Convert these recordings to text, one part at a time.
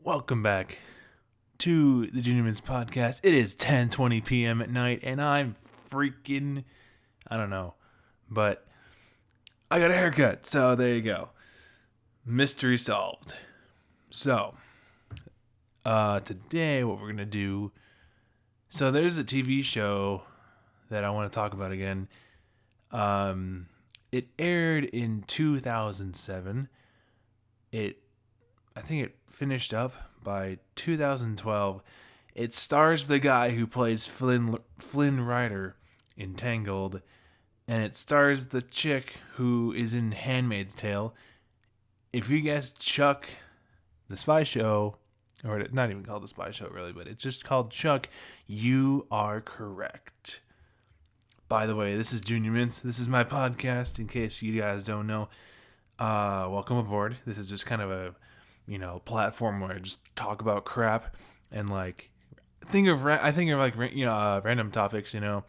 Welcome back to the Finnmints podcast. It is 10:20 p.m. at night, and I'm freaking, I don't know, but I got a haircut, so there you go. Mystery solved. So, today what we're gonna do. So there's a TV show that I want to talk about again. It aired in 2007. I think it finished up by 2012. It stars the guy who plays Flynn Rider in Tangled, and it stars the chick who is in Handmaid's Tale. If you guessed Chuck, the spy show, or not even called the spy show really, but it's just called Chuck, you are correct. By the way, this is Junior Mints. This is my podcast, in case you guys don't know. Welcome aboard. This is just kind of a platform where I just talk about crap and random topics, and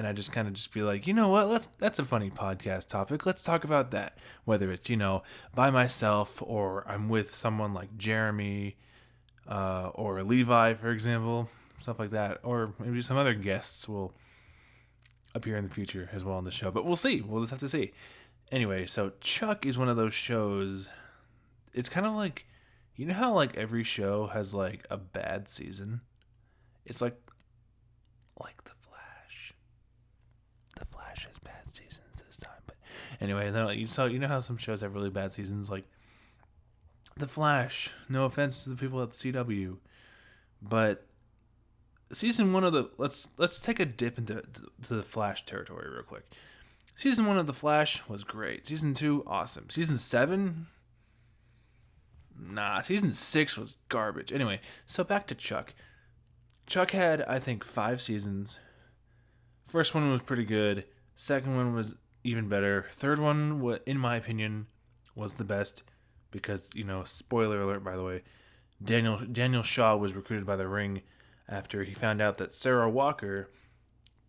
I just kind of just be like, you know what, that's a funny podcast topic. Let's talk about that. Whether it's, by myself or I'm with someone like Jeremy, or Levi, for example, stuff like that. Or maybe some other guests will appear in the future as well on the show, but we'll see. We'll just have to see. Anyway, so Chuck is one of those shows. It's kind of like, how like every show has like a bad season? It's like The Flash. The Flash has bad seasons this time. But anyway, you know how some shows have really bad seasons? Like The Flash. No offense to the people at the CW. But season one of let's take a dip into the Flash territory real quick. Season 1 of The Flash was great. Season 2, awesome. Season 7... Season 6 was garbage. Anyway, so back to Chuck. Chuck had, I think, 5 seasons. First one was pretty good. Second one was even better. Third one, in my opinion, was the best. Because, spoiler alert, by the way, Daniel Shaw was recruited by the Ring after he found out that Sarah Walker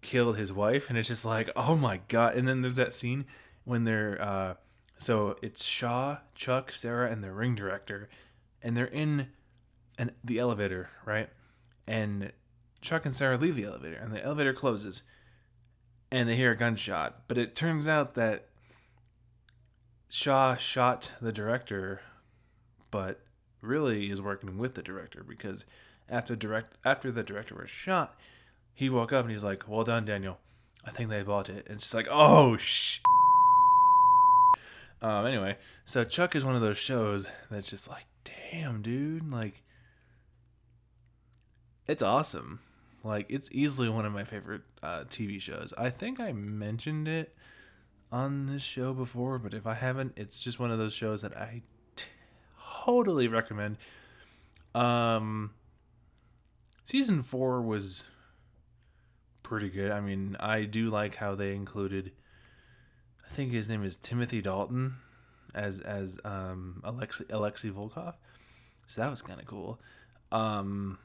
killed his wife. And it's just like, oh my god. And then there's that scene when they're... So it's Shaw, Chuck, Sarah, and the Ring director, and they're in the elevator, right? And Chuck and Sarah leave the elevator, and the elevator closes, and they hear a gunshot. But it turns out that Shaw shot the director, but really is working with the director, because after the director was shot, he woke up and he's like, "Well done, Daniel. I think they bought it." And it's just like, oh shit. Anyway, so Chuck is one of those shows that's just like, damn, dude, like, it's awesome. Like, it's easily one of my favorite TV shows. I think I mentioned it on this show before, but if I haven't, it's just one of those shows that I totally recommend. Season 4 was pretty good. I mean, I do like how they included... I think his name is Timothy Dalton as Alexei Volkov. So that was kind of cool. And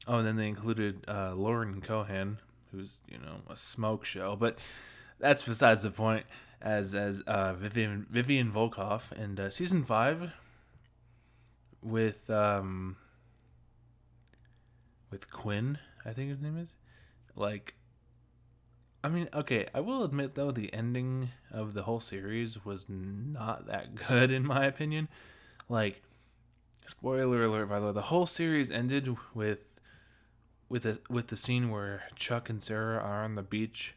then they included Lauren Cohan, who's, a smoke show. But that's besides the point, as Vivian Volkov. And season 5 with Quinn, I think his name is. Like... I mean, okay, I will admit, though, the ending of the whole series was not that good, in my opinion. Like, spoiler alert, by the way, the whole series ended with the scene where Chuck and Sarah are on the beach,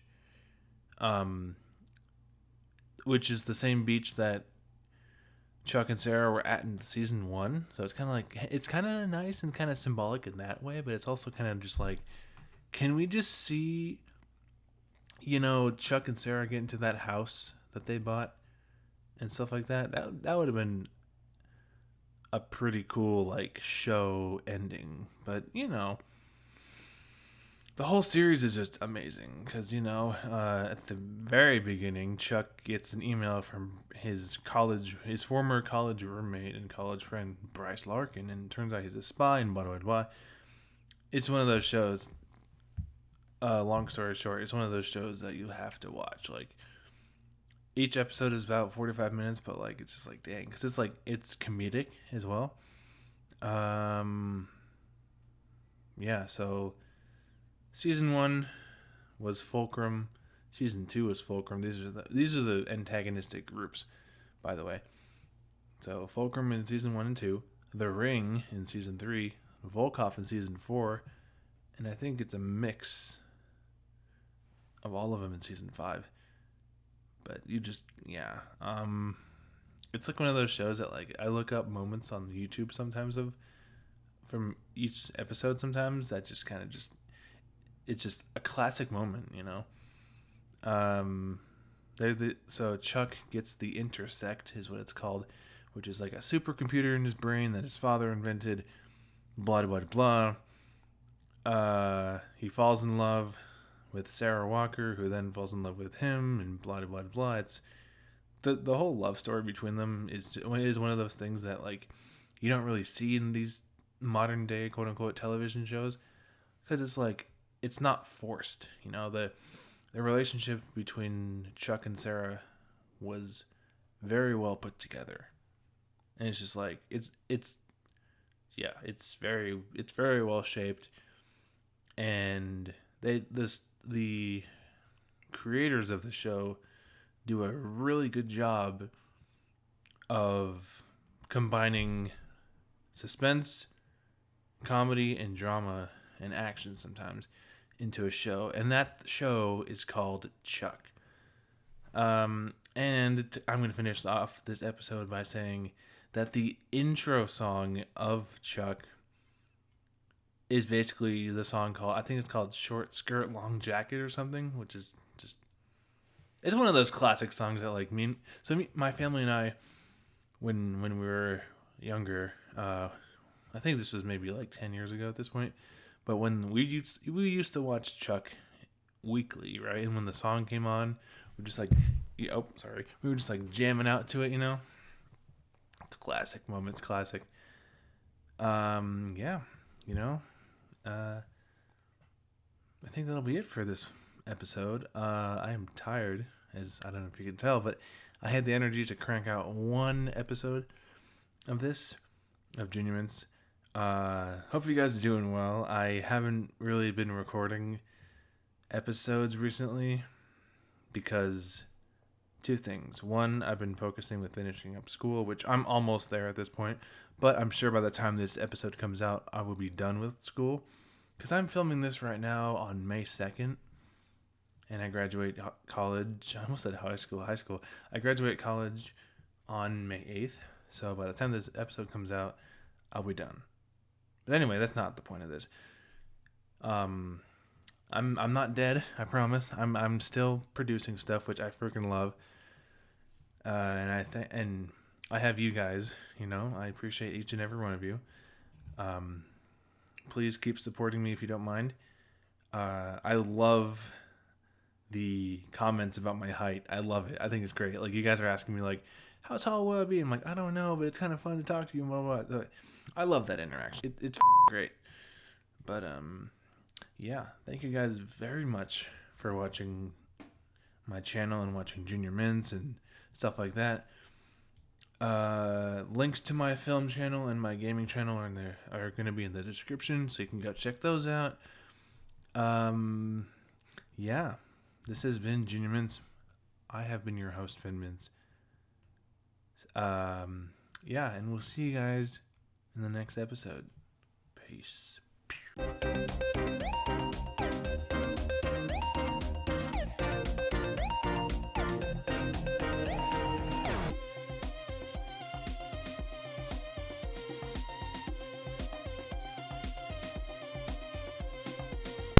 which is the same beach that Chuck and Sarah were at in season 1. So it's kind of nice and kind of symbolic in that way, but it's also kind of just like, can we just see... Chuck and Sarah get into that house that they bought and stuff like that. That would have been a pretty cool, like, show ending. But, the whole series is just amazing. Because, at the very beginning, Chuck gets an email from his former college roommate and college friend, Bryce Larkin. And it turns out he's a spy and blah, blah, blah. It's one of those shows... long story short, it's one of those shows that you have to watch. Like, each episode is about 45 minutes, but, like, it's just like, dang. Because it's comedic as well. Um, yeah. So season 1 was Fulcrum. Season 2 was Fulcrum. These are the antagonistic groups, by the way. So Fulcrum in season 1 and 2, The Ring in season 3, Volkov in season 4, and I think it's a mix of all of them in season 5. But it's like one of those shows that like I look up moments on YouTube sometimes of from each episode sometimes that just kind of just it's just a classic moment, you know. Um, so Chuck gets the intersect is what it's called, which is like a supercomputer in his brain that his father invented. Blah blah blah. He falls in love with Sarah Walker, who then falls in love with him, and blah blah blah. It's the whole love story between them is one of those things that like you don't really see in these modern day quote unquote television shows, because it's like it's not forced. You know, the relationship between Chuck and Sarah was very well put together, and it's just like it's very well shaped, and the creators of the show do a really good job of combining suspense, comedy, and drama and action sometimes into a show, and that show is called Chuck. I'm going to finish off this episode by saying that the intro song of Chuck is basically the song I think it's called Short Skirt, Long Jacket or something, which is just, it's one of those classic songs that like my family and I, when we were younger, I think this was maybe like 10 years ago at this point, but when we used to watch Chuck weekly, right? And when the song came on, we're just like, we were just like jamming out to it, you know? Classic moments, classic. Yeah, you know, I think that'll be it for this episode. I am tired, as I don't know if you can tell, but I had the energy to crank out one episode of Junior Mints. Hope you guys are doing well. I haven't really been recording episodes recently because two things. One, I've been focusing with finishing up school, which I'm almost there at this point, but I'm sure by the time this episode comes out, I will be done with school, because I'm filming this right now on May 2nd, and I graduate college. I almost said high school. I graduate college on May 8th, so by the time this episode comes out, I'll be done. But anyway, that's not the point of this. I'm not dead, I promise. I'm still producing stuff, which I freaking love. And I have you guys, you know, I appreciate each and every one of you. Please keep supporting me if you don't mind. I love the comments about my height. I love it. I think it's great. Like, you guys are asking me like, how tall will I be? I'm like, I don't know, but it's kind of fun to talk to you. Blah, blah, blah. I love that interaction. It's great. But yeah, thank you guys very much for watching my channel and watching Junior Mints and stuff like that. Links to my film channel and my gaming channel are going to be in the description, so you can go check those out. Yeah, this has been Junior Mints. I have been your host, Finnmints. Yeah, and we'll see you guys in the next episode. Peace.